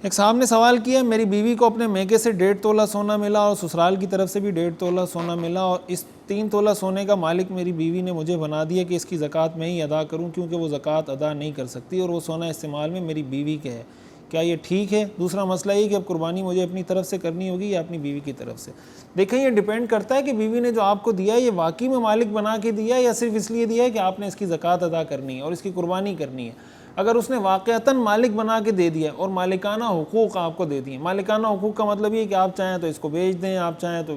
ایک صاحب نے سوال کیا، میری بیوی کو اپنے میکے سے 1.5 تولہ سونا ملا اور سسرال کی طرف سے بھی 1.5 تولہ سونا ملا، اور اس 3 تولہ سونے کا مالک میری بیوی نے مجھے بنا دیا کہ اس کی زکوٰۃ میں ہی ادا کروں کیونکہ وہ زکوٰۃ ادا نہیں کر سکتی اور وہ سونا استعمال میں میری بیوی کے ہے، کیا یہ ٹھیک ہے؟ دوسرا مسئلہ یہ کہ اب قربانی مجھے اپنی طرف سے کرنی ہوگی یا اپنی بیوی کی طرف سے؟ دیکھیں یہ ڈیپینڈ کرتا ہے کہ بیوی نے جو آپ کو دیا ہے یہ واقعی میں مالک بنا کے دیا ہے یا صرف اس لیے دیا ہے کہ آپ نے اس کی زکوٰۃ ادا کرنی ہے اور اس کی قربانی کرنی ہے۔ اگر اس نے واقعتاً مالک بنا کے دے دیا اور مالکانہ حقوق آپ کو دے دیے، مالکانہ حقوق کا مطلب یہ کہ آپ چاہیں تو اس کو بیچ دیں، آپ چاہیں تو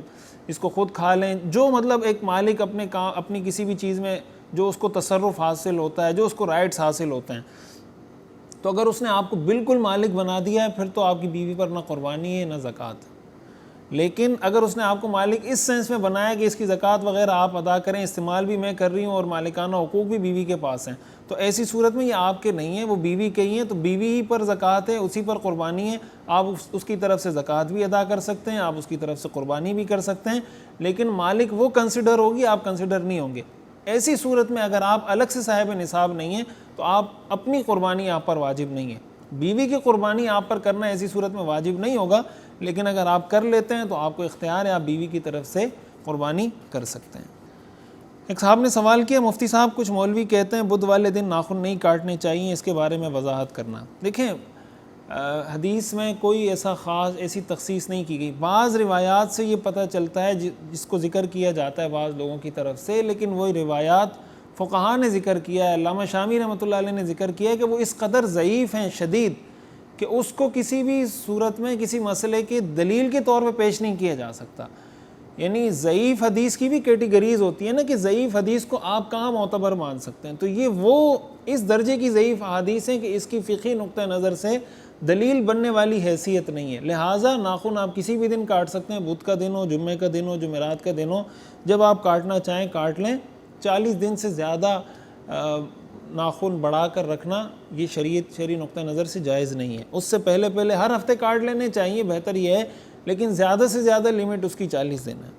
اس کو خود کھا لیں، جو مطلب ایک مالک اپنی کسی بھی چیز میں جو اس کو تصرف حاصل ہوتا ہے، جو اس کو رائٹس حاصل ہوتے ہیں، تو اگر اس نے آپ کو بالکل مالک بنا دیا ہے پھر تو آپ کی بیوی پر نہ قربانی ہے نہ زکوٰۃ۔ لیکن اگر اس نے آپ کو مالک اس سینس میں بنایا کہ اس کی زکوٰۃ وغیرہ آپ ادا کریں، استعمال بھی میں کر رہی ہوں اور مالکانہ حقوق بھی بیوی کے پاس ہیں، تو ایسی صورت میں یہ آپ کے نہیں ہیں، وہ بیوی کے ہی ہیں، تو بیوی ہی پر زکوٰۃ ہے، اسی پر قربانی ہے، آپ اس کی طرف سے زکوٰۃ بھی ادا کر سکتے ہیں، آپ اس کی طرف سے قربانی بھی کر سکتے ہیں، لیکن مالک وہ کنسیڈر ہوگی، آپ کنسیڈر نہیں ہوں گے۔ ایسی صورت میں اگر آپ الگ سے صاحب نصاب نہیں ہیں تو آپ اپنی قربانی آپ پر واجب نہیں ہے، بیوی کی قربانی آپ پر کرنا ایسی صورت میں واجب نہیں ہوگا، لیکن اگر آپ کر لیتے ہیں تو آپ کو اختیار ہے، آپ بیوی کی طرف سے قربانی کر سکتے ہیں۔ ایک صاحب نے سوال کیا، مفتی صاحب کچھ مولوی کہتے ہیں بدھ والے دن ناخن نہیں کاٹنے چاہیے، اس کے بارے میں وضاحت کرنا۔ دیکھیں حدیث میں کوئی ایسی تخصیص نہیں کی گئی، بعض روایات سے یہ پتہ چلتا ہے جس کو ذکر کیا جاتا ہے بعض لوگوں کی طرف سے، لیکن وہی روایات فقہا نے ذکر کیا ہے، علامہ شامی رحمۃ اللہ علیہ نے ذکر کیا ہے کہ وہ اس قدر ضعیف ہیں شدید کہ اس کو کسی بھی صورت میں کسی مسئلے کی دلیل کے طور پہ پیش نہیں کیا جا سکتا۔ یعنی ضعیف حدیث کی بھی کیٹیگریز ہوتی ہیں نا کہ ضعیف حدیث کو آپ کہاں معتبر مان سکتے ہیں، تو یہ وہ اس درجے کی ضعیف حدیث ہیں کہ اس کی فقہی نقطہ نظر سے دلیل بننے والی حیثیت نہیں ہے، لہٰذا ناخن آپ کسی بھی دن کاٹ سکتے ہیں، بدھ کا دن ہو، جمعے کا دن ہو، جمعرات کا دن ہو، جب آپ کاٹنا چاہیں کاٹ لیں۔ 40 دن سے زیادہ ناخن بڑھا کر رکھنا یہ شرعی نقطہ نظر سے جائز نہیں ہے، اس سے پہلے ہر ہفتے کاٹ لینے چاہیے، بہتر یہ ہے، لیکن زیادہ سے زیادہ لمٹ اس کی 40 دن ہے۔